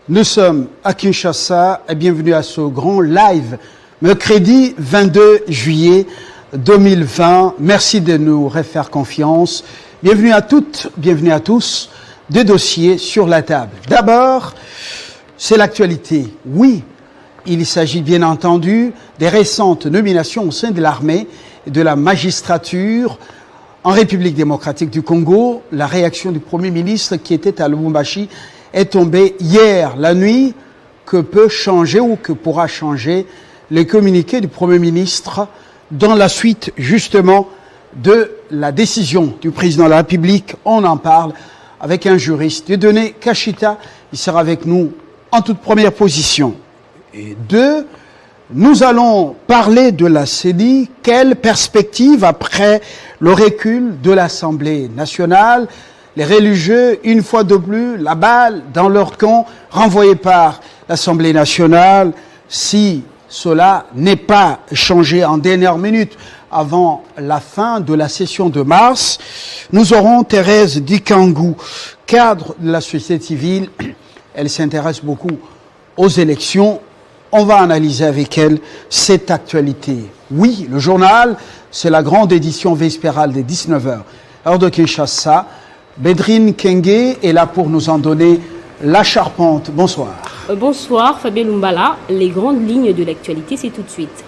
Nous sommes à Kinshasa et bienvenue à ce grand live, mercredi 22 juillet 2020. Merci de nous refaire confiance. Bienvenue à toutes, bienvenue à tous. Deux dossiers sur la table. D'abord, c'est l'actualité. Oui, il s'agit bien entendu des récentes nominations au sein de l'armée et de la magistrature en République démocratique du Congo. La réaction du Premier ministre qui était à Lubumbashi est tombée hier la nuit. Que peut changer ou que pourra changer les communiqués du Premier ministre dans la suite justement de la décision du président de la République? On en parle avec un juriste, Dieudonné Kachita. Il sera avec nous en toute première position. Et deux, nous allons parler de la CENI. Quelle perspective après le recul de l'Assemblée nationale? Les religieux, une fois de plus, la balle dans leur camp, renvoyés par l'Assemblée nationale. Si cela n'est pas changé en dernière minute avant la fin de la session de mars, nous aurons Thérèse Dikangou, cadre de la société civile. Elle s'intéresse beaucoup aux élections. On va analyser avec elle cette actualité. Oui, le journal, c'est la grande édition vespérale des 19h. Heure de Kinshasa. Bédrine Kenge est là pour nous en donner la charpente. Bonsoir. Bonsoir Fabien Lumbala. Les grandes lignes de l'actualité, c'est tout de suite.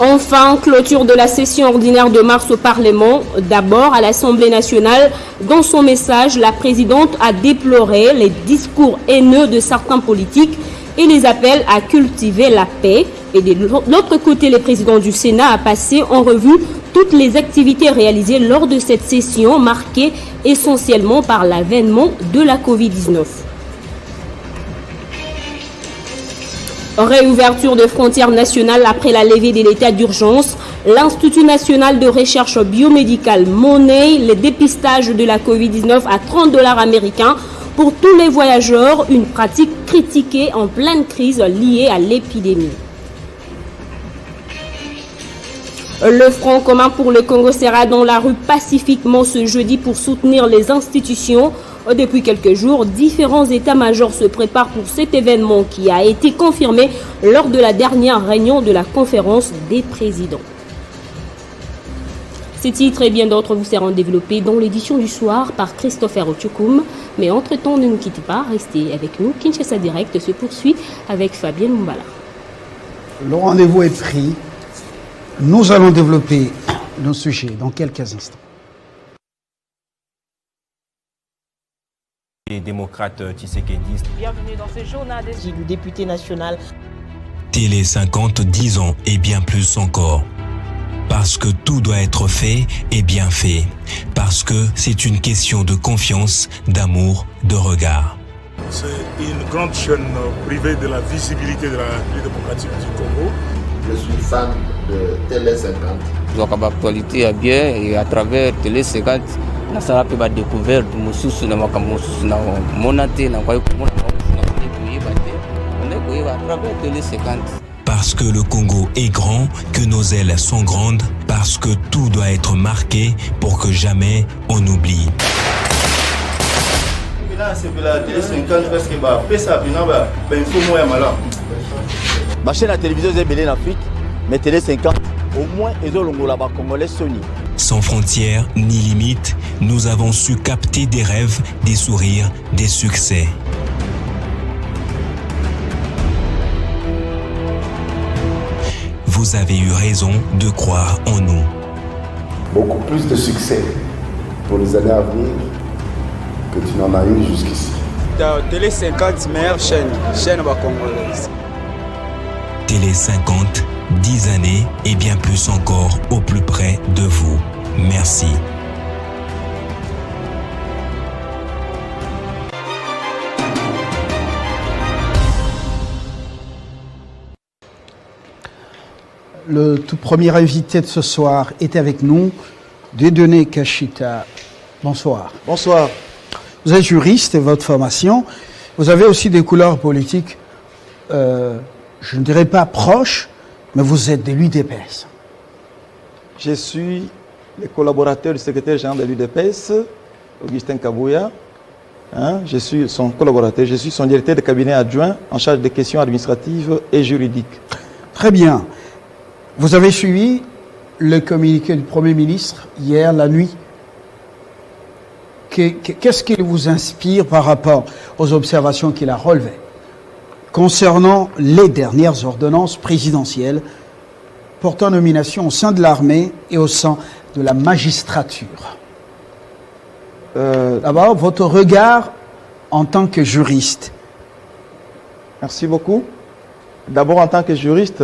Enfin, clôture de la session ordinaire de mars au Parlement. D'abord, à l'Assemblée nationale, dans son message, la présidente a déploré les discours haineux de certains politiques et les appels à cultiver la paix. Et de l'autre côté, le président du Sénat a passé en revue toutes les activités réalisées lors de cette session, marquée essentiellement par l'avènement de la Covid-19. Réouverture de frontières nationales après la levée de l'état d'urgence. L'Institut national de recherche biomédicale monnaie le dépistage de la Covid-19 à $30 américains pour tous les voyageurs, une pratique critiquée en pleine crise liée à l'épidémie. Le Front commun pour le Congo sera dans la rue pacifiquement ce jeudi pour soutenir les institutions. Depuis quelques jours, différents états-majors se préparent pour cet événement qui a été confirmé lors de la dernière réunion de la conférence des présidents. Ces titres et bien d'autres vous seront développés dans l'édition du soir par Christopher Otukoum. Mais entre-temps, ne nous quittez pas, restez avec nous. Kinshasa Direct se poursuit avec Fabien Lumbala. Le rendez-vous est pris. Nous allons développer nos sujets dans quelques instants. Les démocrates tshisekedi. Bienvenue dans ce journal du député national. Télé 50, 10 ans et bien plus encore. Parce que tout doit être fait et bien fait. Parce que c'est une question de confiance, d'amour, de regard. C'est une grande chaîne privée de la visibilité de la République démocratique du Congo. Je suis fan de Télé 50. Donc, l'actualité est bien et à travers Télé 50, on a pu découvrir de Moussous, à travers Télé 50. Parce que le Congo est grand, que nos ailes sont grandes, parce que tout doit être marqué pour que jamais on oublie. Ma chaîne à télévision est belée en Afrique, mais Télé 50, au moins, ils ont le Congolais Sony. Sans frontières ni limites, nous avons su capter des rêves, des sourires, des succès. Vous avez eu raison de croire en nous. Beaucoup plus de succès pour les années à venir que tu n'en as eu jusqu'ici. Télé 50, meilleure chaîne congolaise. Télé 50, 10 années et bien plus encore au plus près de vous. Merci. Le tout premier invité de ce soir est avec nous, Dieudonné Kachita. Bonsoir. Bonsoir. Vous êtes juriste et votre formation. Vous avez aussi des couleurs politiques, je ne dirais pas proches, mais vous êtes de l'UDPS. Je suis le collaborateur du secrétaire général de l'UDPS, Augustin Kabouya. Je suis son collaborateur, je suis son directeur de cabinet adjoint en charge des questions administratives et juridiques. Très bien. Vous avez suivi le communiqué du Premier ministre hier la nuit. Qu'est-ce qu'il vous inspire par rapport aux observations qu'il a relevées concernant les dernières ordonnances présidentielles portant nomination au sein de l'armée et au sein de la magistrature? D'abord, votre regard en tant que juriste. Merci beaucoup. D'abord, en tant que juriste,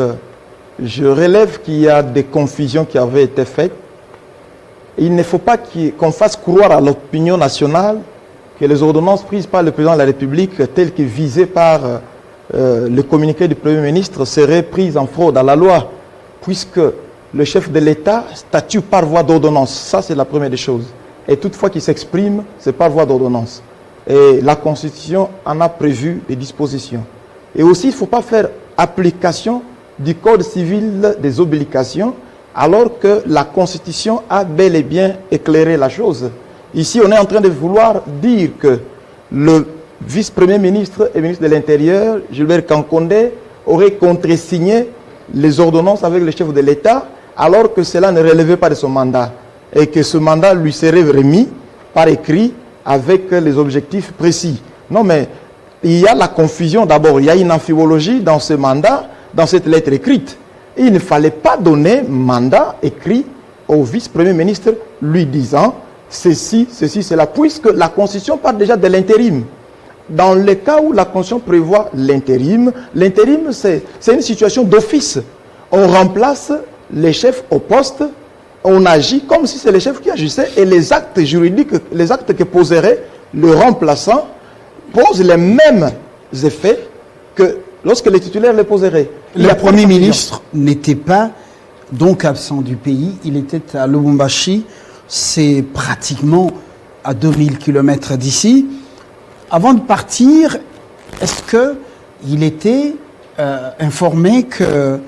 je relève qu'il y a des confusions qui avaient été faites. Il ne faut pas qu'on fasse croire à l'opinion nationale que les ordonnances prises par le président de la République, telles que visées par le communiqué du Premier ministre, seraient prises en fraude à la loi, puisque le chef de l'État statue par voie d'ordonnance. Ça, c'est la première des choses. Et toutefois qu'il s'exprime, c'est par voie d'ordonnance. Et la Constitution en a prévu des dispositions. Et aussi, il ne faut pas faire application du Code civil des obligations, alors que la Constitution a bel et bien éclairé la chose. Ici, on est en train de vouloir dire que le vice-premier ministre et ministre de l'Intérieur, Gilbert Kankondé, aurait contresigné les ordonnances avec le chef de l'État, alors que cela ne relevait pas de son mandat, et que ce mandat lui serait remis par écrit avec les objectifs précis. Non, mais il y a la confusion d'abord, il y a une amphibologie dans ce mandat, dans cette lettre écrite. Il ne fallait pas donner mandat écrit au vice-premier ministre lui disant ceci, cela, puisque la Constitution parle déjà de l'intérim. Dans le cas où la Constitution prévoit l'intérim, c'est une situation d'office. On remplace les chefs au poste, on agit comme si c'est les chefs qui agissaient, et les actes juridiques, les actes que poserait le remplaçant posent les mêmes effets que lorsque les titulaires les poseraient. Le Premier ministre n'était pas donc absent du pays, il était à Lubumbashi, c'est pratiquement à 2000 km d'ici. Avant de partir, est-ce qu'il était informé que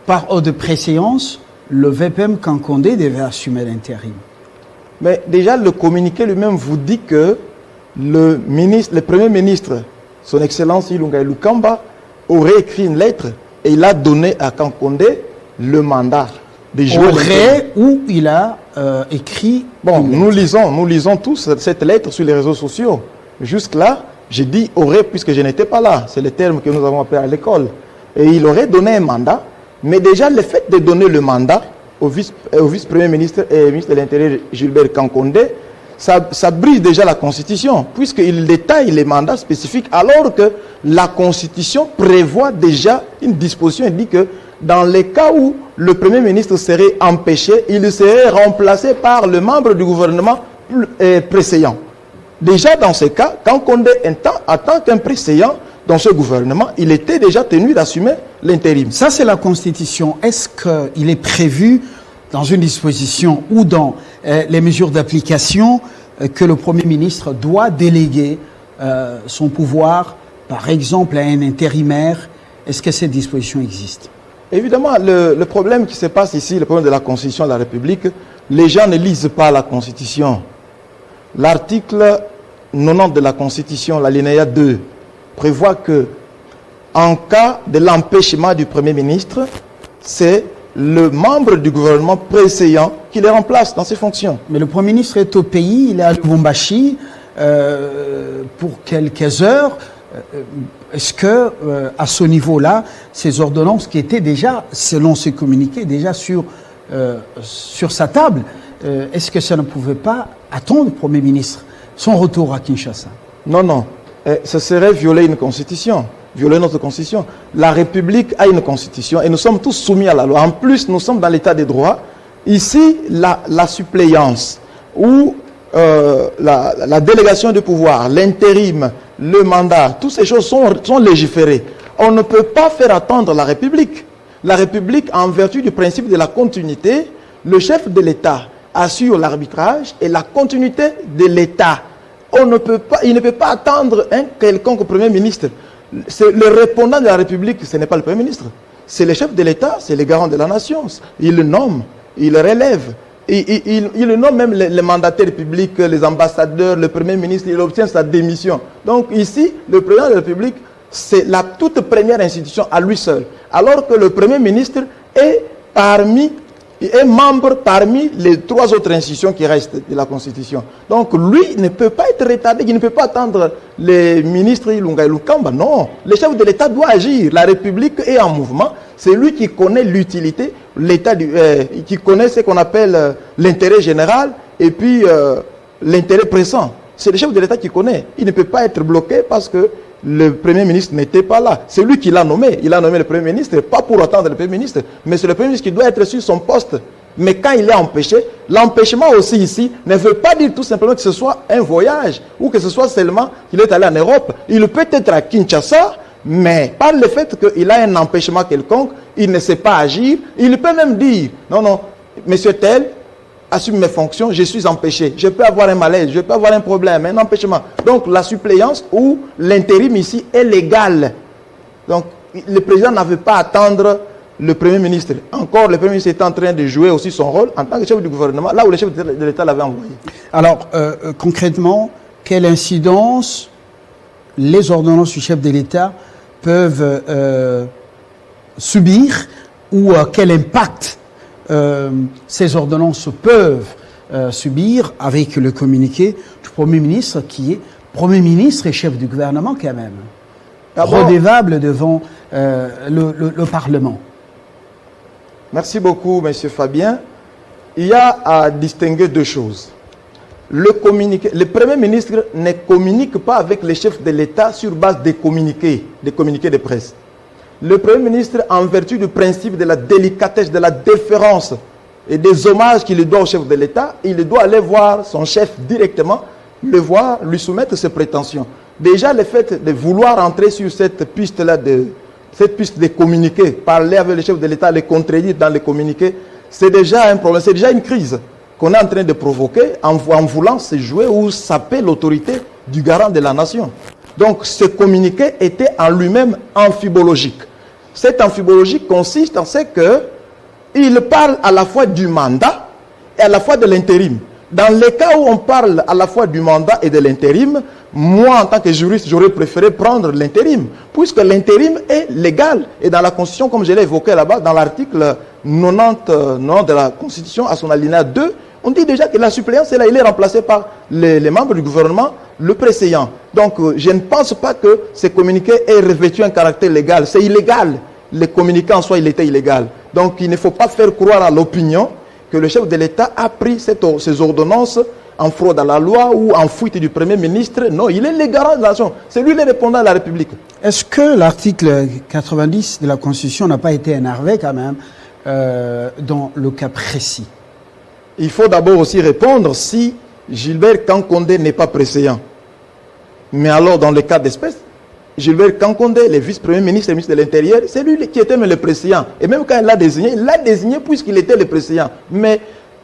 par ordre de préséance, le VPM Kankondé devait assumer l'intérim? Mais déjà, le communiqué lui-même vous dit que le Premier ministre, son Excellence Ilunga Lukamba, aurait écrit une lettre et il a donné à Kankondé le mandat de jouer. Aurait ou il a écrit. Bon, nous lisons tous cette lettre sur les réseaux sociaux. Jusque-là, j'ai dit aurait puisque je n'étais pas là. C'est le terme que nous avons appris à l'école. Et il aurait donné un mandat. Mais déjà, le fait de donner le mandat au vice-premier ministre et au ministre de l'Intérieur, Gilbert Kankondé, ça brise déjà la Constitution, puisqu'il détaille les mandats spécifiques, alors que la Constitution prévoit déjà une disposition. Elle dit que dans les cas où le Premier ministre serait empêché, il serait remplacé par le membre du gouvernement précédent. Déjà dans ce cas, Kankondé, en tant qu'un précédent dans ce gouvernement, il était déjà tenu d'assumer l'intérim. Ça, c'est la Constitution. Est-ce qu'il est prévu dans une disposition ou dans les mesures d'application que le Premier ministre doit déléguer son pouvoir, par exemple, à un intérimaire? Est-ce que cette disposition existe? Évidemment, le problème qui se passe ici, le problème de la Constitution de la République, les gens ne lisent pas la Constitution. L'article 90 de la Constitution, l'alinéa 2, prévoit que, en cas de l'empêchement du Premier ministre, c'est le membre du gouvernement précédent qui le remplace dans ses fonctions. Mais le Premier ministre est au pays, il est à Lubumbashi pour quelques heures. Est-ce que, à ce niveau-là, ces ordonnances qui étaient déjà, selon ce communiqué, déjà sur sa table, est-ce que ça ne pouvait pas attendre le Premier ministre son retour à Kinshasa? Non. Ce serait violer une constitution, violer notre constitution. La République a une constitution et nous sommes tous soumis à la loi. En plus, nous sommes dans l'état des droits. Ici, la suppléance ou la délégation de pouvoir, l'intérim, le mandat, toutes ces choses sont légiférées. On ne peut pas faire attendre la République. La République, en vertu du principe de la continuité, le chef de l'État assure l'arbitrage et la continuité de l'État. Il ne peut pas attendre un quelconque Premier ministre. Le répondant de la République, ce n'est pas le Premier ministre. C'est le chef de l'État, c'est le garant de la nation. Il le nomme. il relève. Il nomme même les mandataires publics, les ambassadeurs, le Premier ministre, il obtient sa démission. Donc ici, le Président de la République, c'est la toute première institution à lui seul. Alors que le Premier ministre est membre parmi les 3 autres institutions qui restent de la Constitution. Donc lui ne peut pas être retardé, il ne peut pas attendre les ministres Ilunga et Lukamba. Non, le chef de l'État doit agir. La République est en mouvement. C'est lui qui connaît l'utilité, qui connaît ce qu'on appelle l'intérêt général et puis l'intérêt pressant. C'est le chef de l'État qui connaît. Il ne peut pas être bloqué parce que le Premier ministre n'était pas là. C'est lui qui l'a nommé. Il a nommé le Premier ministre, pas pour attendre le Premier ministre, mais c'est le Premier ministre qui doit être sur son poste. Mais quand il est empêché, l'empêchement aussi ici ne veut pas dire tout simplement que ce soit un voyage ou que ce soit seulement qu'il est allé en Europe. Il peut être à Kinshasa, mais par le fait qu'il a un empêchement quelconque, il ne sait pas agir. Il peut même dire, non, monsieur tel, assume mes fonctions, je suis empêché. Je peux avoir un malaise, je peux avoir un problème, un empêchement. Donc la suppléance ou l'intérim ici est légal. Donc le président n'avait pas à attendre le Premier ministre. Encore, le Premier ministre est en train de jouer aussi son rôle en tant que chef du gouvernement, là où le chef de l'État l'avait envoyé. Alors, concrètement, quelle incidence les ordonnances du chef de l'État peuvent subir ou quel impact ces ordonnances peuvent subir avec le communiqué du Premier ministre qui est Premier ministre et chef du gouvernement quand même, redevable devant le Parlement. Merci beaucoup, M. Fabien. Il y a à distinguer 2 choses. Le Premier ministre ne communique pas avec les chefs de l'État sur base des communiqués de presse. Le Premier ministre, en vertu du principe de la délicatesse, de la déférence et des hommages qu'il doit au chef de l'État, il doit aller voir son chef directement, le voir, lui soumettre ses prétentions. Déjà, le fait de vouloir entrer sur cette piste-là, cette piste de communiquer, parler avec le chef de l'État, les contredire dans les communiqués, c'est déjà un problème, c'est déjà une crise qu'on est en train de provoquer en voulant se jouer ou saper l'autorité du garant de la nation. Donc, ce communiqué était en lui-même amphibologique. Cette amphibologie consiste en ce qu'il parle à la fois du mandat et à la fois de l'intérim. Dans les cas où on parle à la fois du mandat et de l'intérim, moi, en tant que juriste, j'aurais préféré prendre l'intérim, puisque l'intérim est légal. Et dans la Constitution, comme je l'ai évoqué là-bas, dans l'article 90 de la Constitution, à son alinéa 2, on dit déjà que la suppléance, il est remplacé par les membres du gouvernement, le précédent. Donc, je ne pense pas que ce communiqué ait revêtu un caractère légal. C'est illégal. Le communiqué en soi, il était illégal. Donc, il ne faut pas faire croire à l'opinion que le chef de l'État a pris ces ordonnances en fraude à la loi ou en fuite du Premier ministre. Non, il est le garant de la nation. C'est lui le répondant de la République. Est-ce que l'article 90 de la Constitution n'a pas été énervé quand même dans le cas précis? Il faut d'abord aussi répondre si Gilbert Kankondé n'est pas préséant. Mais alors, dans le cas d'espèce, Gilbert Kankondé, le vice-premier ministre et ministre de l'Intérieur, c'est lui qui était le préséant. Et même quand il l'a désigné puisqu'il était le préséant. Mais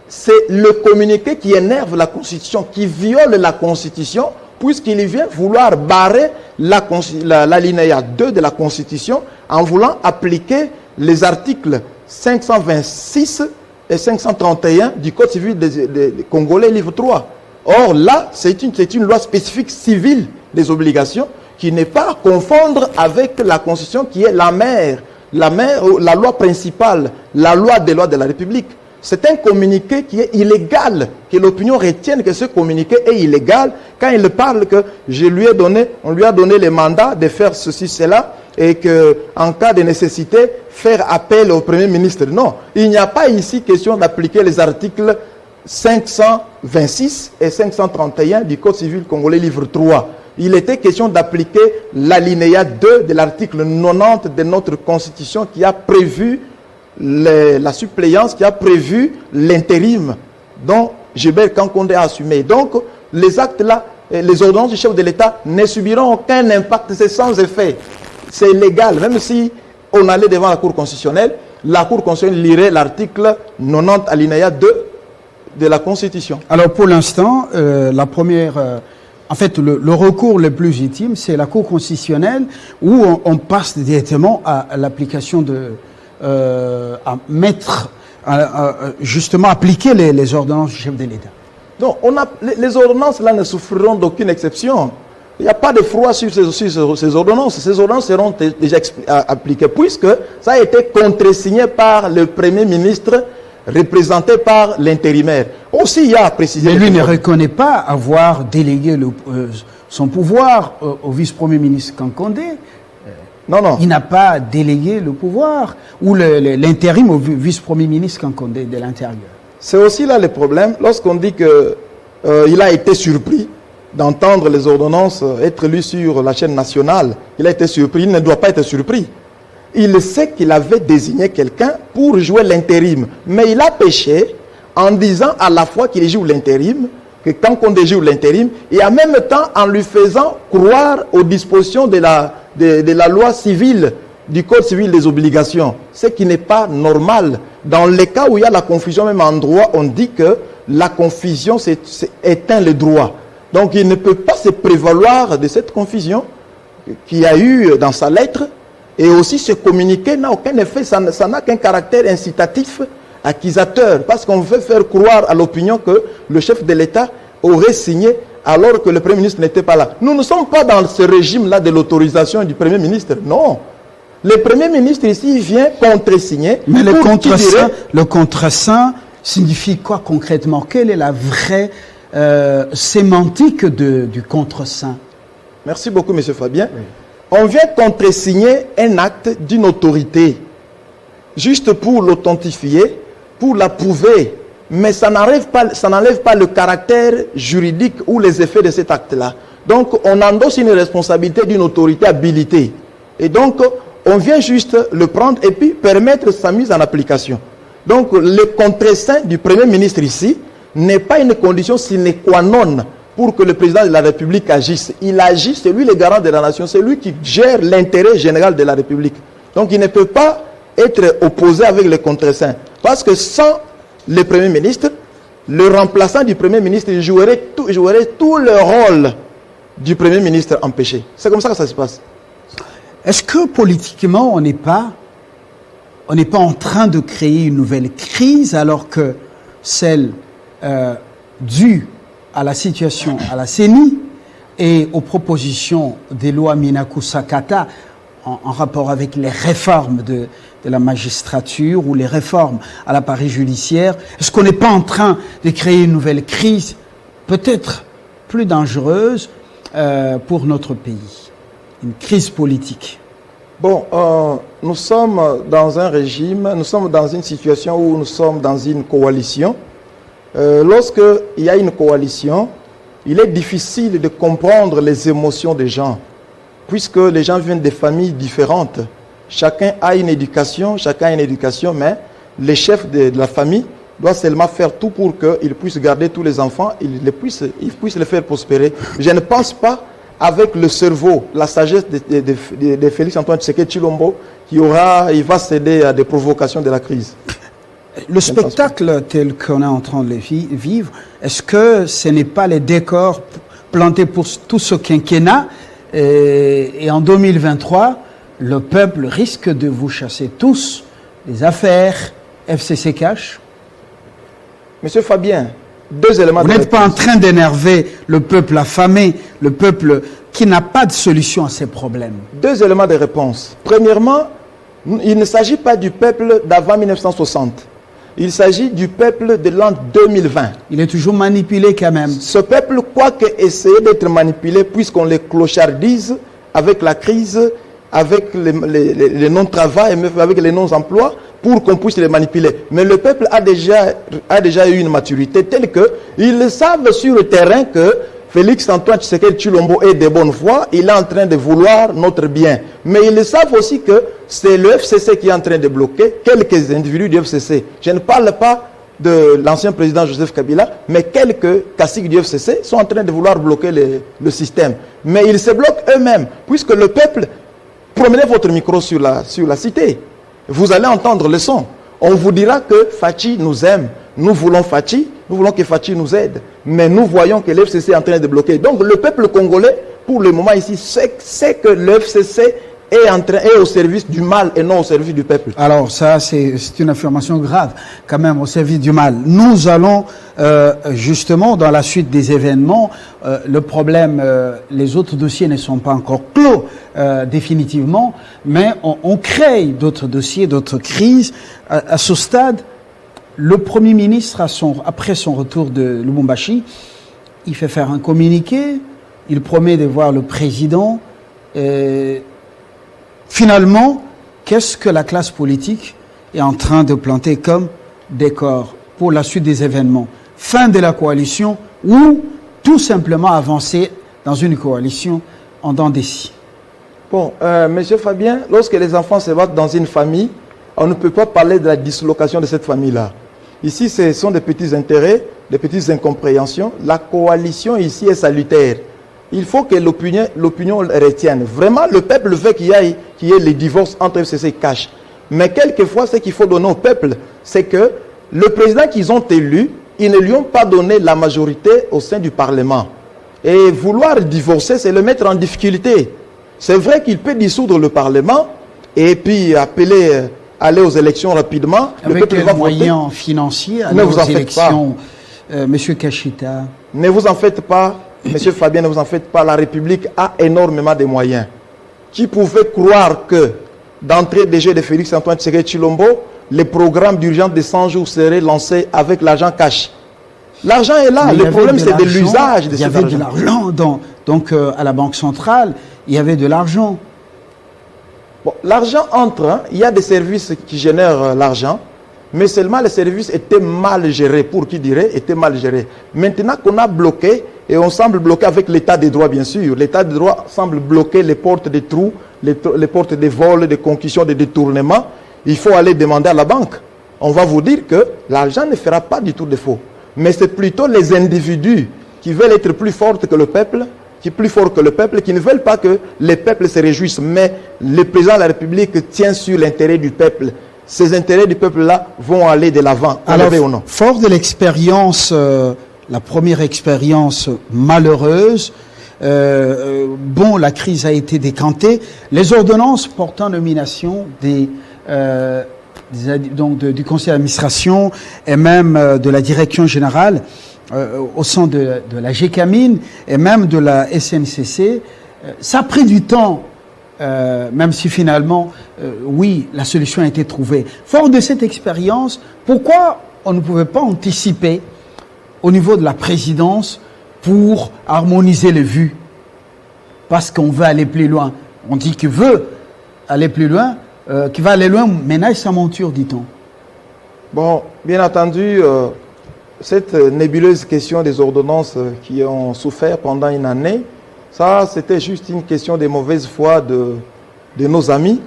c'est le communiqué qui énerve la Constitution, qui viole la Constitution, puisqu'il vient vouloir barrer l'alinéa 2 de la Constitution en voulant appliquer les articles 526 et 531 du Code civil des Congolais, livre 3. Or là, c'est une loi spécifique civile des obligations qui n'est pas à confondre avec la Constitution qui est la mère, la loi principale, la loi des lois de la République. C'est un communiqué qui est illégal, que l'opinion retienne que ce communiqué est illégal quand il parle que on lui a donné le mandat de faire ceci, cela, et qu'en cas de nécessité, faire appel au Premier ministre. Non, il n'y a pas ici question d'appliquer les articles 526 et 531 du Code civil congolais, livre 3. Il était question d'appliquer l'alinéa 2 de l'article 90 de notre Constitution qui a prévu la suppléance, qui a prévu l'intérim dont Gilbert Kankondé a assumé. Donc, les actes là, les ordonnances du chef de l'État ne subiront aucun impact, c'est sans effet. C'est légal, même si on allait devant la Cour constitutionnelle, la Cour constitutionnelle lirait l'article 90 alinéa 2 de la Constitution. Alors pour l'instant, la première... en fait, le recours le plus ultime, c'est la Cour constitutionnelle où on passe directement à l'application à mettre justement appliquer les ordonnances du chef de l'État? Non, les ordonnances là ne souffriront d'aucune exception. Il n'y a pas de froid sur ces ordonnances. Ces ordonnances seront déjà appliquées puisque ça a été contresigné par le Premier ministre représenté par l'intérimaire. Aussi, il y a à préciser... Mais lui ne reconnaît pas avoir délégué son pouvoir au vice-premier ministre Kankondé. Non. Il n'a pas délégué le pouvoir ou l'intérim au vice-premier ministre Kankondé de l'Intérieur. C'est aussi là le problème. Lorsqu'on dit qu'il a été surpris d'entendre les ordonnances être lues sur la chaîne nationale, il a été surpris, il ne doit pas être surpris. Il sait qu'il avait désigné quelqu'un pour jouer l'intérim. Mais il a péché en disant à la fois qu'il joue l'intérim, que quand on joue l'intérim, et en même temps en lui faisant croire aux dispositions de la loi civile, du Code civil des obligations. Ce qui n'est pas normal. Dans les cas où il y a la confusion, même en droit, on dit que la confusion éteint le droit. Donc il ne peut pas se prévaloir de cette confusion qu'il y a eu dans sa lettre. Et aussi ce communiqué n'a aucun effet, ça n'a qu'un caractère incitatif, accusateur, parce qu'on veut faire croire à l'opinion que le chef de l'État aurait signé alors que le Premier ministre n'était pas là. Nous ne sommes pas dans ce régime-là de l'autorisation du Premier ministre, non. Le Premier ministre ici vient contresigner. Mais le contreseing signifie quoi concrètement? Quelle est la vraie sémantique du contreseing? Merci beaucoup, M. Fabien. Oui. On vient contresigner un acte d'une autorité, juste pour l'authentifier, pour l'approuver. Mais ça n'enlève pas le caractère juridique ou les effets de cet acte-là. Donc, on endosse une responsabilité d'une autorité habilitée. Et donc, on vient juste le prendre et puis permettre sa mise en application. Donc, le contreseing du Premier ministre ici n'est pas une condition sine qua non pour que le président de la République agisse. Il agit, c'est lui le garant de la nation, c'est lui qui gère l'intérêt général de la République. Donc il ne peut pas être opposé avec le contreseing. Parce que sans le Premier ministre, le remplaçant du Premier ministre jouerait tout le rôle du Premier ministre empêché. C'est comme ça que ça se passe. Est-ce que politiquement, on n'est pas en train de créer une nouvelle crise alors que celle due à la situation à la CENI et aux propositions des lois Minakou Sakata en rapport avec les réformes de la magistrature ou les réformes à l'appareil judiciaire? Est-ce qu'on n'est pas en train de créer une nouvelle crise, peut-être plus dangereuse pour notre pays? Une crise politique. Bon, nous sommes dans un régime, nous sommes dans une situation où nous sommes dans une coalition. Lorsqu'il y a une coalition, il est difficile de comprendre les émotions des gens, puisque les gens viennent de familles différentes. Chacun a une éducation, mais le chef de la famille doit seulement faire tout pour qu'il puisse garder tous les enfants, il puisse les faire prospérer. Je ne pense pas, avec le cerveau, la sagesse de Félix Antoine Tshisekedi Tshilombo, il va céder à des provocations de la crise. Le spectacle tel qu'on est en train de le vivre, est-ce que ce n'est pas les décors plantés pour tout ce quinquennat et en 2023, le peuple risque de vous chasser tous les affaires FCC Cash? Monsieur Fabien, deux éléments de réponse. Vous n'êtes pas en train d'énerver le peuple affamé, le peuple qui n'a pas de solution à ses problèmes? Deux éléments de réponse. Premièrement, il ne s'agit pas du peuple d'avant 1960. Il s'agit du peuple de l'an 2020. Il est toujours manipulé quand même. Ce peuple, quoique essayer d'être manipulé, puisqu'on les clochardise avec la crise, avec les non-travail, avec les non-emplois, pour qu'on puisse les manipuler. Mais le peuple a déjà eu une maturité telle qu'ils savent sur le terrain que Félix Antoine Tshisekedi Tshilombo est de bonne foi, il est en train de vouloir notre bien. Mais ils savent aussi que c'est le FCC qui est en train de bloquer quelques individus du FCC. Je ne parle pas de l'ancien président Joseph Kabila, mais quelques caciques du FCC sont en train de vouloir bloquer le système. Mais ils se bloquent eux-mêmes, puisque le peuple, promenez votre micro sur la cité, vous allez entendre le son. On vous dira que Fachi nous aime. Nous voulons Fachi, nous voulons que Fachi nous aide. Mais nous voyons que l'FCC est en train de bloquer. Donc le peuple congolais, pour le moment ici, sait que l'FCC est au service du mal et non au service du peuple. Alors ça, c'est une affirmation grave, quand même, au service du mal. Nous allons justement, dans la suite des événements, le problème, les autres dossiers ne sont pas encore clos définitivement, mais on crée d'autres dossiers, d'autres crises. À ce stade, le Premier ministre, après son retour de Lubumbashi, il fait faire un communiqué, il promet de voir le président. Finalement, qu'est-ce que la classe politique est en train de planter comme décor pour la suite des événements? Fin de la coalition ou tout simplement avancer dans une coalition en dents des scies? Bon, Monsieur Fabien, lorsque les enfants se battent dans une famille, on ne peut pas parler de la dislocation de cette famille-là. Ici, ce sont des petits intérêts, des petites incompréhensions. La coalition ici est salutaire. Il faut que l'opinion retienne. Vraiment, le peuple veut qu'il y ait les divorces entre FCC et CASH. Mais quelquefois, ce qu'il faut donner au peuple, c'est que le président qu'ils ont élu, ils ne lui ont pas donné la majorité au sein du Parlement. Et vouloir divorcer, c'est le mettre en difficulté. C'est vrai qu'il peut dissoudre le Parlement et puis aller aux élections rapidement. Avec les moyens financiers, aller aux élections, Monsieur Kashita. Ne vous en faites pas. Monsieur Fabien, ne vous en faites pas, la République a énormément de moyens. Qui pouvait croire que, d'entrée des jeux de Félix Antoine Tshisekedi Tshilombo, les programmes d'urgence de 100 jours seraient lancés avec l'argent cash? L'argent est là, le problème c'est de l'usage de cet argent. Il y avait de l'argent, donc à la Banque centrale, il y avait de l'argent. Bon, l'argent entre, il y a des services qui génèrent l'argent, mais seulement les services étaient mal gérés, pour qui dirait, étaient mal gérés. Maintenant qu'on a bloqué, et on semble bloquer avec l'état des droits, bien sûr. L'état des droits semble bloquer les portes des trous, les portes des vols, des concussions, des détournements. Il faut aller demander à la banque. On va vous dire que l'argent ne fera pas du tout défaut. Mais c'est plutôt les individus qui veulent être plus forts que le peuple, qui ne veulent pas que les peuples se réjouissent. Mais le président de la République tient sur l'intérêt du peuple. Ces intérêts du peuple-là vont aller de l'avant. Alors, fort de l'expérience... la première expérience malheureuse, la crise a été décantée. Les ordonnances portant nomination du conseil d'administration et même de la direction générale au sein de la GECAMIN et même de la SNCC, ça a pris du temps, même si finalement, oui, la solution a été trouvée. Fort de cette expérience, pourquoi on ne pouvait pas anticiper au niveau de la présidence pour harmoniser les vues? Parce qu'on veut aller plus loin. On dit qu'il veut aller plus loin, qu'il va aller loin, ménage sa monture, dit-on. Bon, bien entendu, cette nébuleuse question des ordonnances qui ont souffert pendant une année, ça, c'était juste une question de mauvaise foi de nos amis.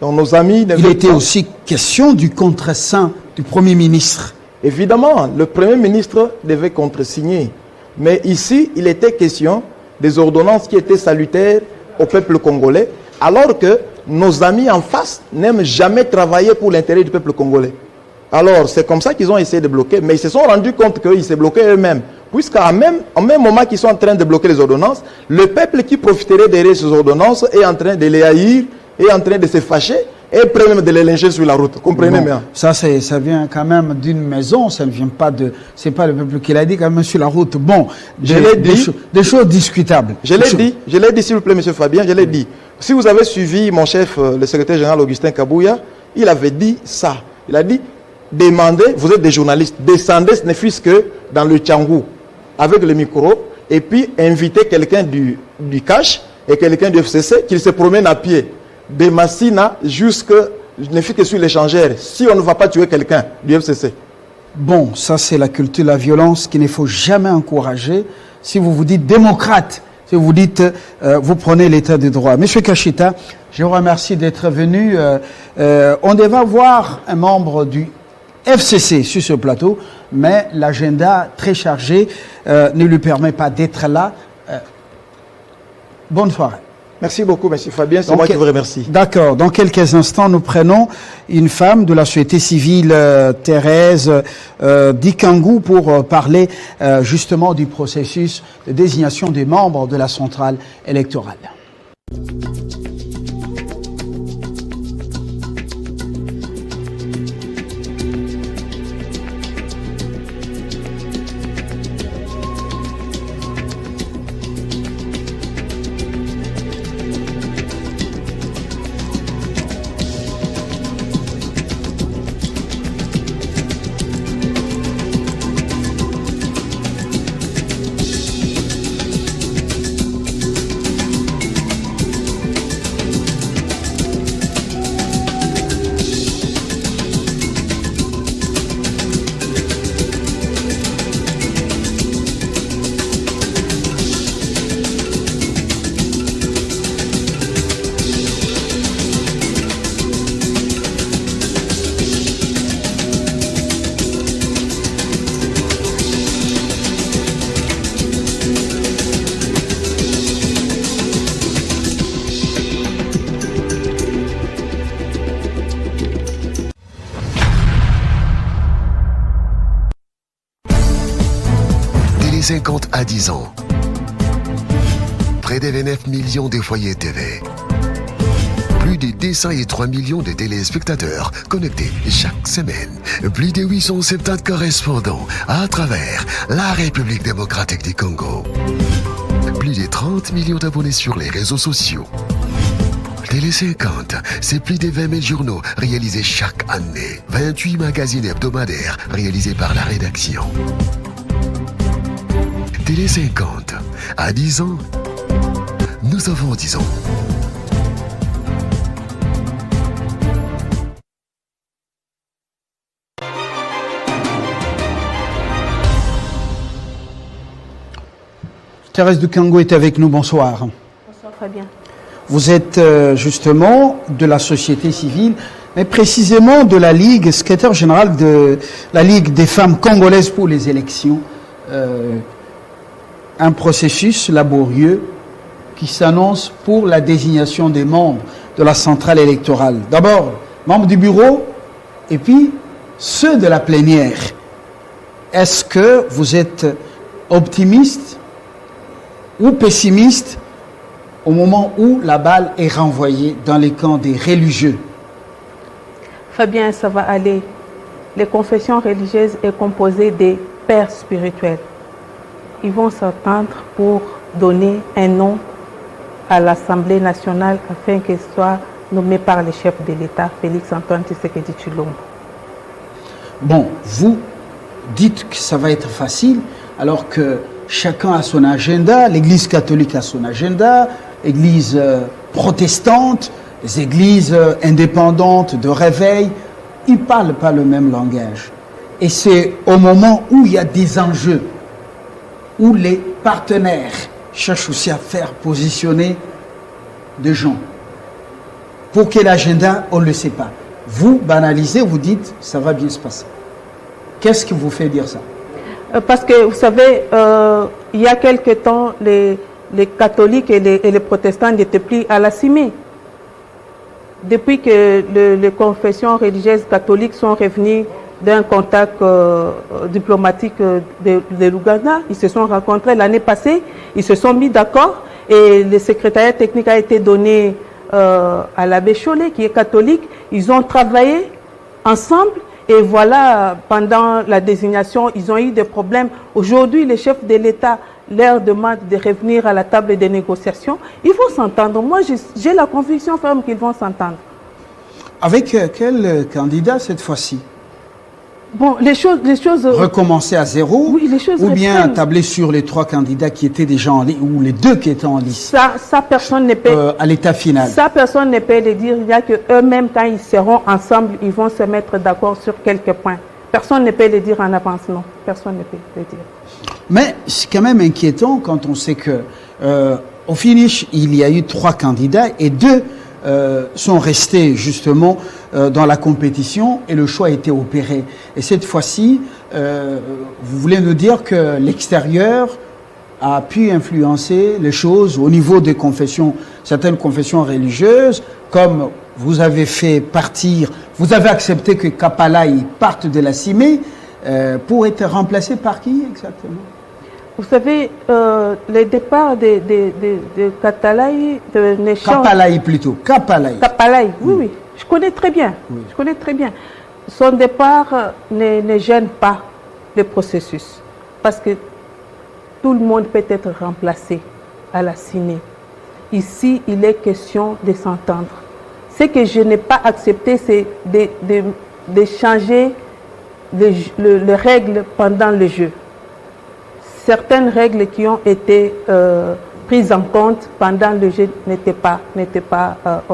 Donc, nos amis... Il était aussi question du contre-seing du Premier ministre. Évidemment, le Premier ministre devait contresigner. Mais ici, il était question des ordonnances qui étaient salutaires au peuple congolais, alors que nos amis en face n'aiment jamais travailler pour l'intérêt du peuple congolais. Alors, c'est comme ça qu'ils ont essayé de bloquer, mais ils se sont rendus compte qu'ils se bloquaient eux-mêmes. Puisqu'en même moment qu'ils sont en train de bloquer les ordonnances, le peuple qui profiterait derrière ces ordonnances est en train de les haïr, est en train de se fâcher, et près même de les lyncher sur la route. Comprenez bien. Ça vient quand même d'une maison, ça ne vient pas de... C'est pas le peuple qui l'a dit quand même sur la route. Bon, des choses discutables. Je l'ai dit, s'il vous plaît, M. Fabien, je l'ai dit. Si vous avez suivi mon chef, le secrétaire général Augustin Kabouya, il avait dit ça. Il a dit, demandez, vous êtes des journalistes, descendez, ce n'est fût-ce que dans le Tchangou, avec le micro, et puis invitez quelqu'un du CASH et quelqu'un du FCC qu'il se promène à pied. De Massina jusque, ne fût que sur l'échangère, si on ne va pas tuer quelqu'un du FCC. Bon, ça c'est la culture de la violence qu'il ne faut jamais encourager. Si vous vous dites démocrate, si vous dites, vous prenez l'état de droit. Monsieur Kashita, je vous remercie d'être venu. On devait voir un membre du FCC sur ce plateau, mais l'agenda très chargé ne lui permet pas d'être là. Bonne soirée. Merci beaucoup, M. Fabien. C'est moi qui vous remercie. D'accord. Dans quelques instants, nous prenons une femme de la société civile, Thérèse Dikangou, pour parler justement du processus de désignation des membres de la centrale électorale. 50 à 10 ans. Près de 29 millions de foyers TV. Plus de 203 millions de téléspectateurs connectés chaque semaine. Plus de 870 correspondants à travers la République démocratique du Congo. Plus de 30 millions d'abonnés sur les réseaux sociaux. Télé 50, c'est plus de 20 000 journaux réalisés chaque année. 28 magazines hebdomadaires réalisés par la rédaction. Télé 50, à 10 ans, nous avons 10 ans. Thérèse Dukango est avec nous, bonsoir. Bonsoir, très bien. Vous êtes justement de la société civile, mais précisément de la Ligue, secrétaire général de la Ligue des femmes congolaises pour les élections. Un processus laborieux qui s'annonce pour la désignation des membres de la centrale électorale. D'abord, membres du bureau, et puis ceux de la plénière. Est-ce que vous êtes optimiste ou pessimiste au moment où la balle est renvoyée dans les camps des religieux? Fabien, ça va aller. Les confessions religieuses sont composées des pères spirituels. Ils vont s'entendre pour donner un nom à l'Assemblée nationale afin qu'elle soit nommée par le chef de l'État, Félix Antoine Tshisekedi Tshilombo. Bon, vous dites que ça va être facile, alors que chacun a son agenda, l'Église catholique a son agenda, l'Église protestante, les églises indépendantes de réveil, ils ne parlent pas le même langage. Et c'est au moment où il y a des enjeux, où les partenaires cherchent aussi à faire positionner des gens. Pour quel agenda, on ne le sait pas. Vous banalisez, vous dites, ça va bien se passer. Qu'est-ce qui vous fait dire ça? Parce que, vous savez, il y a quelque temps, les catholiques et les protestants n'étaient plus à la cimée. Depuis que les confessions religieuses catholiques sont revenues d'un contact diplomatique de l'Ouganda, ils se sont rencontrés l'année passée, ils se sont mis d'accord et le secrétariat technique a été donné à l'abbé Chollet qui est catholique. Ils ont travaillé ensemble. Et voilà, pendant la désignation, ils ont eu des problèmes. Aujourd'hui, les chefs de l'État leur demandent de revenir à la table des négociations. Ils vont s'entendre. Moi, j'ai la conviction ferme qu'ils vont s'entendre. Avec quel candidat cette fois-ci? Bon, les choses... Recommencer à zéro, oui, les choses ou bien reprennent. tabler sur les 3 candidats qui étaient déjà en lice, ou les 2 qui étaient en lice? Ça personne ne peut... à l'état final. Ça, personne ne peut le dire. Il y a qu'eux-mêmes, quand ils seront ensemble, ils vont se mettre d'accord sur quelques points. Personne ne peut le dire en avance, non. Personne ne peut le dire. Mais c'est quand même inquiétant quand on sait que, au finish, il y a eu 3 candidats et 2 sont restés justement dans la compétition et le choix a été opéré. Et cette fois-ci, vous voulez nous dire que l'extérieur a pu influencer les choses au niveau des confessions, certaines confessions religieuses, comme vous avez fait partir, vous avez accepté que Kapalaï parte de la cimée pour être remplacé par qui exactement? Vous savez, le départ de Kapalaï Kapalaï plutôt, Kapalaï. Kapalaï, oui, oui, je connais très bien. Oui. Je connais très bien. Son départ ne gêne pas le processus parce que tout le monde peut être remplacé à la CINE. Ici, il est question de s'entendre. Ce que je n'ai pas accepté, c'est de changer les règles pendant le jeu. Certaines règles qui ont été prises en compte pendant le jeu n'étaient pas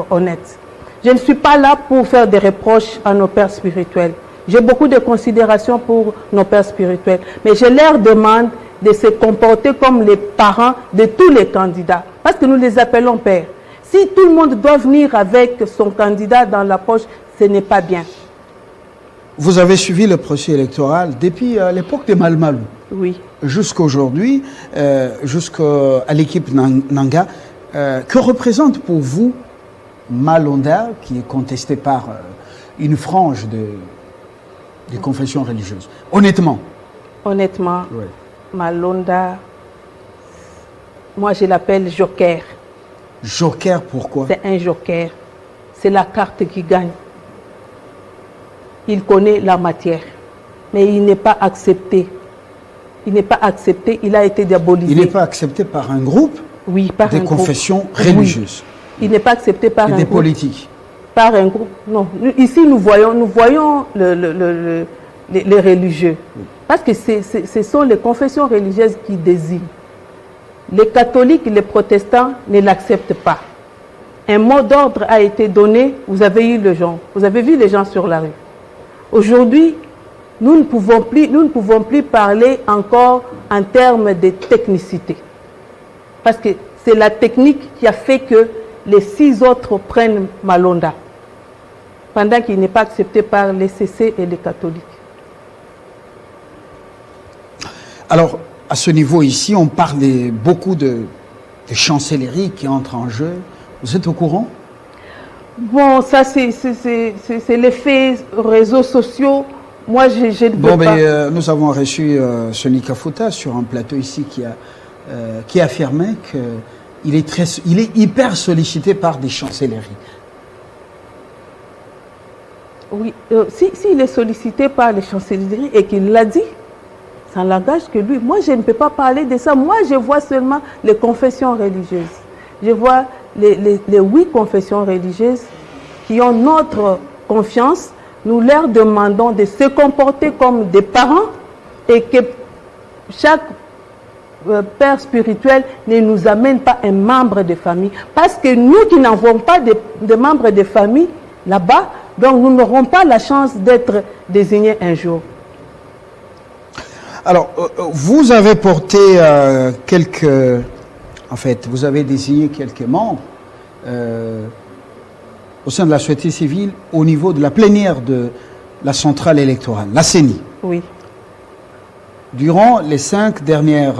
honnêtes. Je ne suis pas là pour faire des reproches à nos pères spirituels. J'ai beaucoup de considération pour nos pères spirituels, mais je leur demande de se comporter comme les parents de tous les candidats, parce que nous les appelons pères. Si tout le monde doit venir avec son candidat dans la poche, ce n'est pas bien. Vous avez suivi le processus électoral depuis l'époque de Malmalou. Oui. Jusqu'à aujourd'hui, jusqu'à l'équipe Nanga. Que représente pour vous Malonda, qui est contesté par une frange des confessions religieuses? Honnêtement. Honnêtement, oui. Malonda, moi je l'appelle joker. Joker, pourquoi? C'est un joker. C'est la carte qui gagne. Il connaît la matière, mais il n'est pas accepté. Il n'est pas accepté, il a été diabolisé. Il n'est pas accepté par un groupe? Oui, par des un groupe. confessions religieuses. Oui. Il n'est pas accepté par un des groupe. politiques. Par un groupe. Non. Ici, nous voyons les religieux. Parce que ce sont les confessions religieuses qui désignent. Les catholiques et les protestants ne l'acceptent pas. Un mot d'ordre a été donné, vous avez eu les gens, vous avez vu les gens sur la rue. Aujourd'hui, nous ne pouvons plus parler encore en termes de technicité. Parce que c'est la technique qui a fait que les 6 autres prennent Malonda, pendant qu'il n'est pas accepté par les CC et les catholiques. Alors, à ce niveau ici, on parle beaucoup de chancellerie qui entrent en jeu. Vous êtes au courant? Bon, ça c'est l'effet réseaux sociaux. Moi, je ne veux pas. Nous avons reçu Sonny Kafuta sur un plateau ici qui affirmait qu'il est hyper sollicité par des chancelleries. Oui, s'il est sollicité par les chancelleries et qu'il l'a dit, ça n'engage que lui. Moi, je ne peux pas parler de ça. Moi, je vois seulement les confessions religieuses. Je vois les 8 confessions religieuses qui ont notre confiance. Nous leur demandons de se comporter comme des parents et que chaque père spirituel ne nous amène pas un membre de famille. Parce que nous qui n'avons pas de membres de famille là-bas, donc nous n'aurons pas la chance d'être désignés un jour. Alors, vous avez porté vous avez désigné quelques membres au sein de la société civile au niveau de la plénière de la centrale électorale, la CENI. Oui. Durant les 5 dernières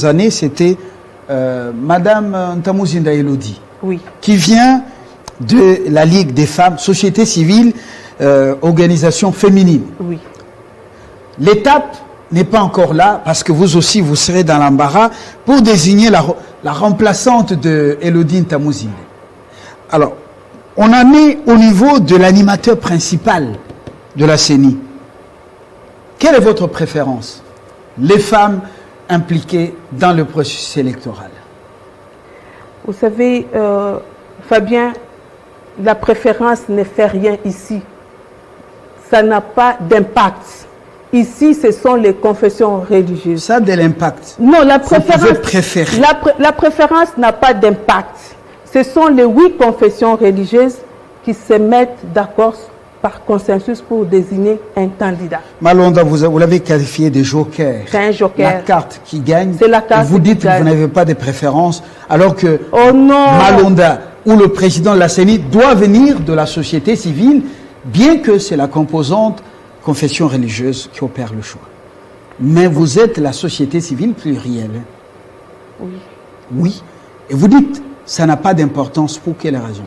années, c'était Madame Ntamuzinda Elodie, oui, qui vient de la Ligue des femmes, société civile, organisation féminine. Oui. L'étape n'est pas encore là, parce que vous aussi, vous serez dans l'embarras pour désigner la remplaçante de Elodie Ntamuzinda. Alors, on en est au niveau de l'animateur principal de la CENI. Quelle est votre préférence? Les femmes impliquées dans le processus électoral. Vous savez, Fabien, la préférence ne fait rien ici. Ça n'a pas d'impact. Ici, ce sont les confessions religieuses. Ça a de l'impact. Non, la préférence, vous pouvez préférer. La préférence n'a pas d'impact. Ce sont les 8 confessions religieuses qui se mettent d'accord par consensus pour désigner un candidat. Malonda, vous l'avez qualifié de joker. C'est un joker. La carte qui gagne. C'est la carte. Et vous dites que vous n'avez pas de préférence, alors que non. Malonda ou le président de la CENI doit venir de la société civile, bien que c'est la composante confession religieuse qui opère le choix. Mais vous êtes la société civile plurielle. Oui. Oui. Et vous dites, ça n'a pas d'importance. Pour quelle raison?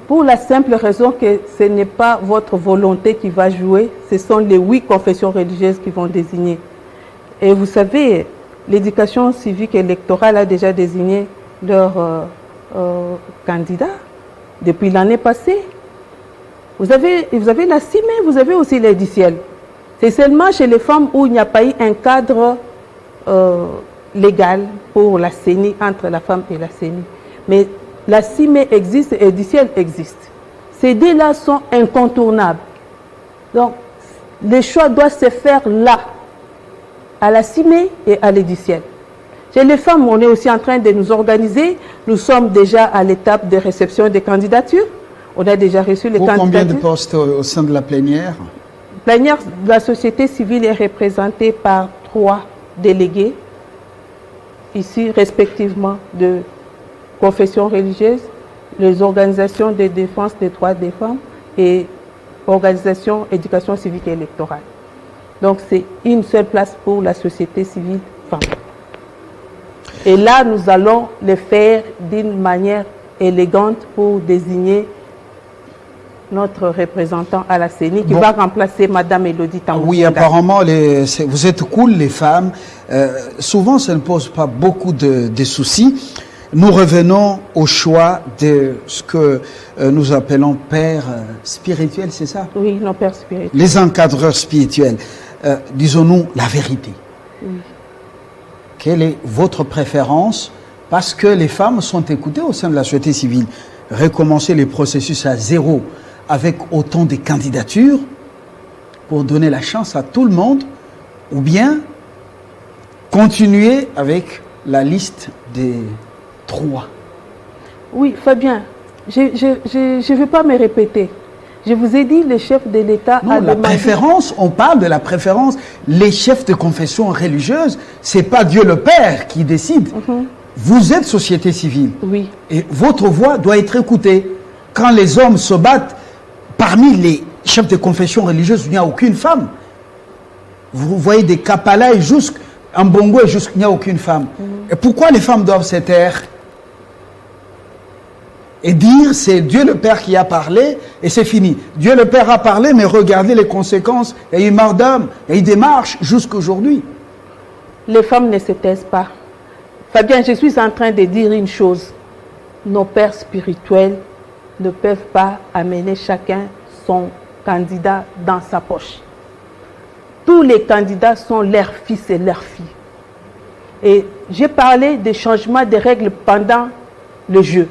Pour la simple raison que ce n'est pas votre volonté qui va jouer, ce sont les 8 confessions religieuses qui vont désigner. Et vous savez, l'éducation civique électorale a déjà désigné leur candidat depuis l'année passée. Vous avez la CIME, vous avez aussi l'EDICIEL. C'est seulement chez les femmes où il n'y a pas eu un cadre légal pour la CENI, entre la femme et la CENI. Mais la CIME existe et l'EDICIEL existe. Ces deux-là sont incontournables. Donc, le choix doit se faire là, à la CIME et à l'EDICIEL. Chez les femmes, on est aussi en train de nous organiser. Nous sommes déjà à l'étape de réception des candidatures. On a déjà reçu les candidatures. Combien de postes au sein de la plénière? La plénière de la société civile est représentée par 3 délégués, ici respectivement de confessions religieuses, les organisations de défense des droits des femmes et organisation éducation civique et électorale. Donc c'est une seule place pour la société civile femme. Et là, nous allons le faire d'une manière élégante pour désigner notre représentant à la CENI qui va remplacer Madame Elodie Tambouzinga. Oui, apparemment, vous êtes cool, les femmes. Souvent, ça ne pose pas beaucoup de soucis. Nous revenons au choix de ce que nous appelons pères spirituels, c'est ça? Oui, nos pères spirituels. Les encadreurs spirituels. Disons-nous la vérité. Oui. Quelle est votre préférence? Parce que les femmes sont écoutées au sein de la société civile. Recommencer les processus à zéro avec autant de candidatures pour donner la chance à tout le monde, ou bien continuer avec la liste des 3. Oui, Fabien, je ne vais pas me répéter. Je vous ai dit, le chef de l'État a demandé... Non, la préférence, on parle de la préférence. Les chefs de confession religieuse, ce n'est pas Dieu le Père qui décide. Vous êtes société civile. Oui. Et votre voix doit être écoutée. Quand les hommes se battent, parmi les chefs de confession religieuse, il n'y a aucune femme. Vous voyez des Kapala et jusqu'en Bongo, il n'y a aucune femme. Et pourquoi les femmes doivent se taire? Et dire c'est Dieu le Père qui a parlé et c'est fini. Dieu le Père a parlé, mais regardez les conséquences. Il y a eu mort d'homme, il y a eu des marches jusqu'à aujourd'hui. Les femmes ne se taisent pas. Fabien, je suis en train de dire une chose. Nos pères spirituels ne peuvent pas amener chacun son candidat dans sa poche. Tous les candidats sont leurs fils et leurs filles. Et j'ai parlé des changements de règles pendant le jeu.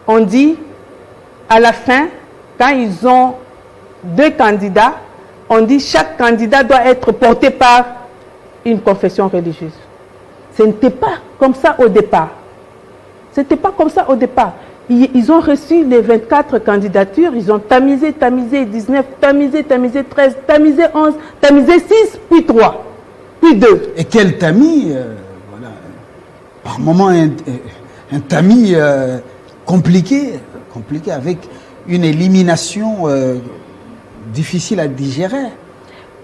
On dit, à la fin, quand ils ont 2 candidats, on dit chaque candidat doit être porté par une confession religieuse. Ce n'était pas comme ça au départ. Ce n'était pas comme ça au départ. Ils ont reçu les 24 candidatures, ils ont tamisé 19, tamisé 13, tamisé 11, tamisé 6, puis 3, puis 2. Et quel tamis, voilà, par moment un tamis compliqué avec une élimination difficile à digérer.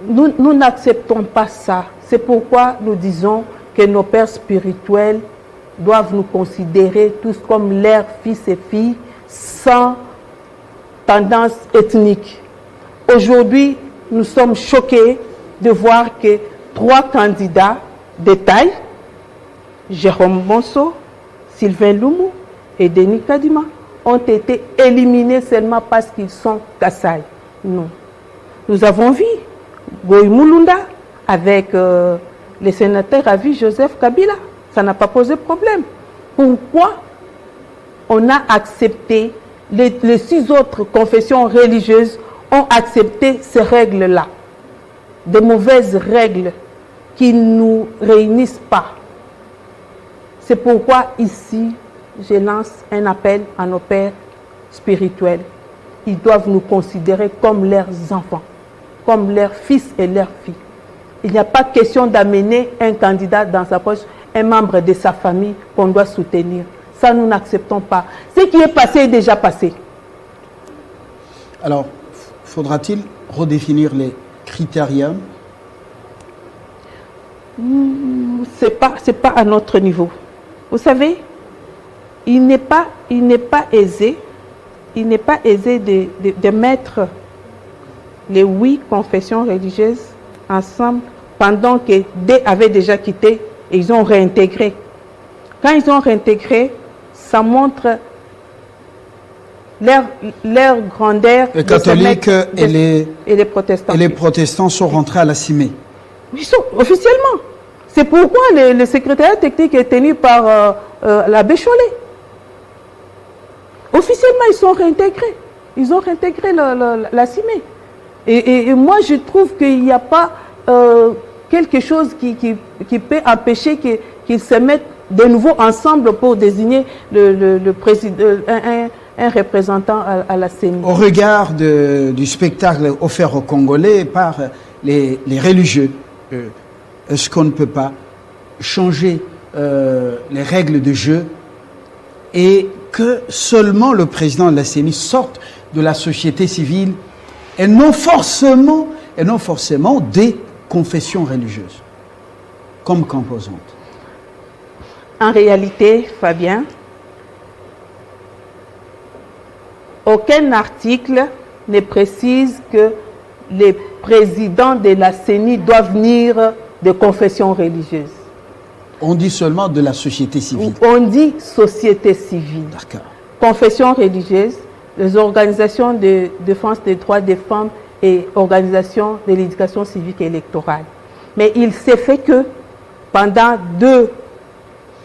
Nous n'acceptons pas ça. C'est pourquoi nous disons que nos pères spirituels doivent nous considérer tous comme leurs fils et filles sans tendance ethnique. Aujourd'hui, nous sommes choqués de voir que 3 candidats de taille, Jérôme Monceau, Sylvain Loumou et Denis Kadima, ont été éliminés seulement parce qu'ils sont Kassai. Non. Nous avons vu Goy Mulunda avec le sénateur à vie Joseph Kabila. Ça n'a pas posé problème. Pourquoi on a accepté, les 6 autres confessions religieuses ont accepté ces règles-là? Des mauvaises règles qui ne nous réunissent pas. C'est pourquoi ici, je lance un appel à nos pères spirituels. Ils doivent nous considérer comme leurs enfants, comme leurs fils et leurs filles. Il n'y a pas question d'amener un candidat dans sa poche, un membre de sa famille qu'on doit soutenir. Ça, nous n'acceptons pas. Ce qui est passé est déjà passé. Alors, faudra-t-il redéfinir les critériums? C'est pas à notre niveau. Vous savez, il n'est pas aisé de mettre les 8 confessions religieuses ensemble pendant que 2 avaient déjà quitté et ils ont réintégré. Quand ils ont réintégré, ça montre leur grandeur. Les catholiques et les protestants. Et les protestants sont rentrés à la CIME. Ils sont officiellement. C'est pourquoi le secrétariat technique est tenu par l'abbé Chollet. Officiellement, ils sont réintégrés. Ils ont réintégré la CIME. Et moi, je trouve qu'il n'y a pas quelque chose qui peut empêcher qu'ils se mettent de nouveau ensemble pour désigner le président, un représentant à la CENI. Au regard du spectacle offert aux Congolais par les religieux, est-ce qu'on ne peut pas changer les règles de jeu et que seulement le président de la CENI sorte de la société civile et non forcément des confessions religieuses comme composantes? En réalité, Fabien, aucun article ne précise que les présidents de la CENI doivent venir de confession religieuse. On dit seulement de la société civile. On dit société civile. D'accord. Confession religieuse, les organisations de défense des droits des femmes et organisations de l'éducation civique et électorale. Mais il s'est fait que pendant 2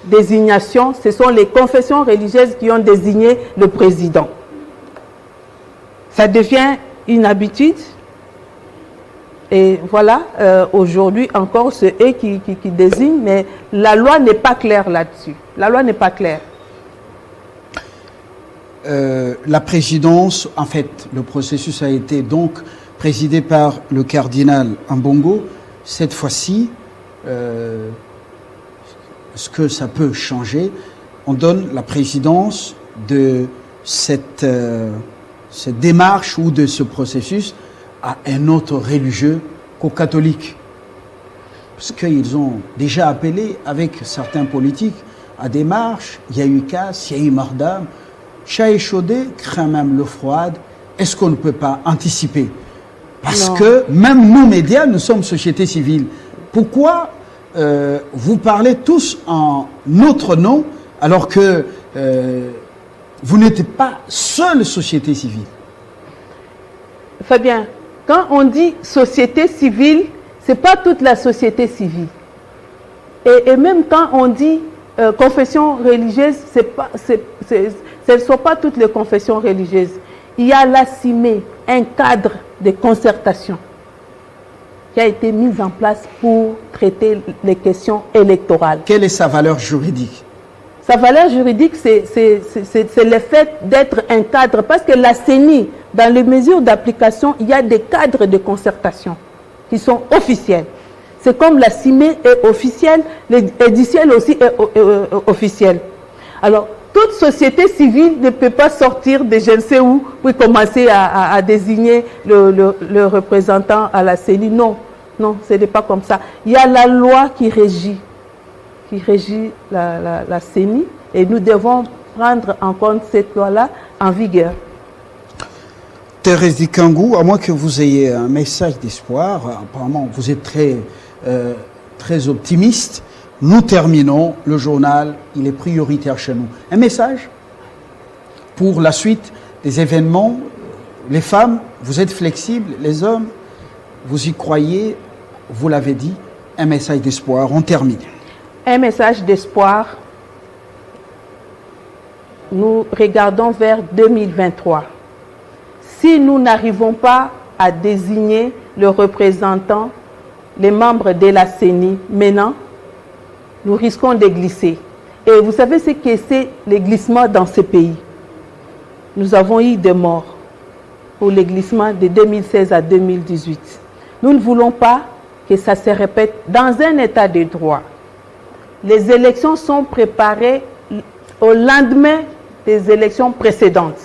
désignations, ce sont les confessions religieuses qui ont désigné le président. Ça devient une habitude. Et voilà, aujourd'hui encore, c'est eux qui désignent, mais la loi n'est pas claire là-dessus. La loi n'est pas claire. La présidence, en fait, le processus a été donc présidé par le cardinal Ambongo. Cette fois-ci, ce que ça peut changer, on donne la présidence de cette démarche ou de ce processus à un autre religieux qu'aux catholiques. Parce qu'ils ont déjà appelé avec certains politiques à des marches. Il y a eu casse, il y a eu mort d'âme. Chat échaudé craint même l'eau froide. Est-ce qu'on ne peut pas anticiper? Parce que même nous, médias, nous sommes société civile. Pourquoi vous parlez tous en notre nom alors que vous n'êtes pas seule société civile? Fabien, quand on dit société civile, ce n'est pas toute la société civile. Et même quand on dit confession religieuse, ce ne sont pas toutes les confessions religieuses. Il y a la CIME, un cadre de concertation qui a été mis en place pour traiter les questions électorales. Quelle est sa valeur juridique? Sa valeur juridique, c'est le fait d'être un cadre. Parce que la CENI, dans les mesures d'application, il y a des cadres de concertation qui sont officiels. C'est comme la CIME est officielle, l'EDICIEL aussi est officiel. Alors, toute société civile ne peut pas sortir de je ne sais où pour commencer à désigner le représentant à la CENI. Non, non, ce n'est pas comme ça. Il y a la loi qui régit la CENI et nous devons prendre en compte cette loi-là en vigueur. Thérèse Dikangou, à moins que vous ayez un message d'espoir, apparemment vous êtes très optimiste. Nous terminons le journal, il est prioritaire chez nous. Un message pour la suite des événements. Les femmes, vous êtes flexibles, les hommes, vous y croyez, vous l'avez dit, un message d'espoir. On termine. Un message d'espoir. Nous regardons vers 2023. Si nous n'arrivons pas à désigner le représentant, les membres de la CENI maintenant, nous risquons de glisser. Et vous savez ce que c'est le glissement dans ce pays. Nous avons eu des morts pour le glissement de 2016 à 2018. Nous ne voulons pas que ça se répète dans un état de droit. Les élections sont préparées au lendemain des élections précédentes.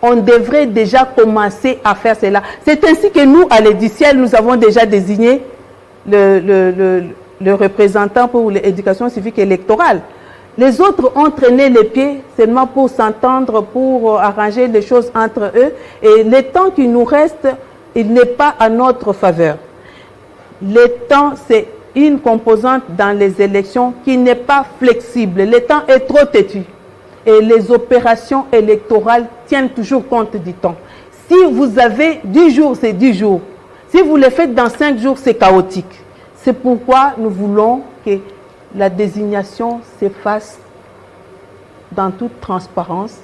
On devrait déjà commencer à faire cela. C'est ainsi que nous, à l'EDICIEL, nous avons déjà désigné le représentant pour l'éducation civique et électorale. Les autres ont traîné les pieds seulement pour s'entendre, pour arranger les choses entre eux. Et le temps qui nous reste, il n'est pas à notre faveur. Le temps, c'est une composante dans les élections qui n'est pas flexible. Le temps est trop têtu. Et les opérations électorales tiennent toujours compte du temps. Si vous avez 10 jours, c'est 10 jours. Si vous le faites dans 5 jours, c'est chaotique. C'est pourquoi nous voulons que la désignation se fasse dans toute transparence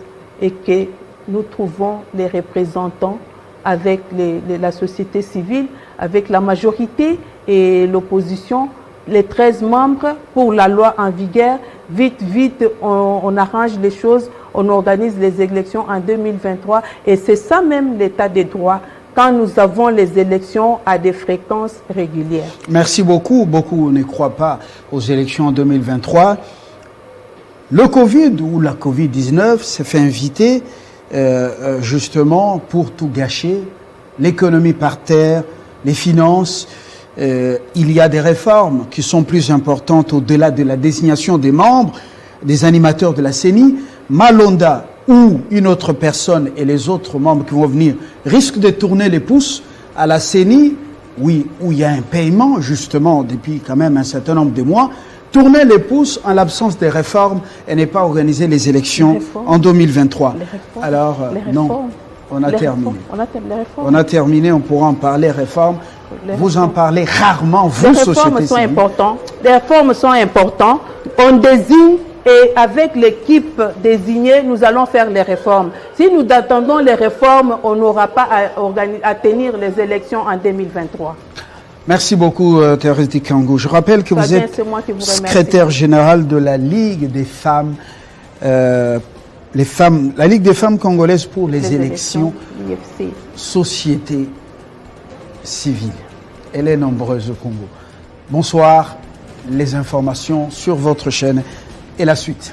et que nous trouvons les représentants avec la société civile, avec la majorité et l'opposition, les 13 membres pour la loi en vigueur. Vite, vite, on arrange les choses, on organise les élections en 2023 et c'est ça même l'état des droits quand nous avons les élections à des fréquences régulières. Merci beaucoup. Beaucoup ne croient pas aux élections en 2023. Le Covid ou la Covid-19 s'est fait inviter justement pour tout gâcher. L'économie par terre, les finances. Il y a des réformes qui sont plus importantes au-delà de la désignation des membres, des animateurs de la CENI. Malonda où une autre personne et les autres membres qui vont venir risquent de tourner les pouces à la CENI, oui, où il y a un paiement, justement, depuis quand même un certain nombre de mois, tourner les pouces en l'absence des réformes et ne pas organiser les élections en 2023. Alors, non, on a terminé. On a terminé, on pourra en parler, réformes. Vous en parlez rarement, vous, société civile. Les réformes sont importantes. On désigne et avec l'équipe désignée, nous allons faire les réformes. Si nous attendons les réformes, on n'aura pas à tenir les élections en 2023. Merci beaucoup, Thérèse Dikangou. Je rappelle que vous êtes secrétaire générale de la Ligue des femmes, la Ligue des femmes congolaises pour les élections, société civile. Elle est nombreuse au Congo. Bonsoir, les informations sur votre chaîne et la suite.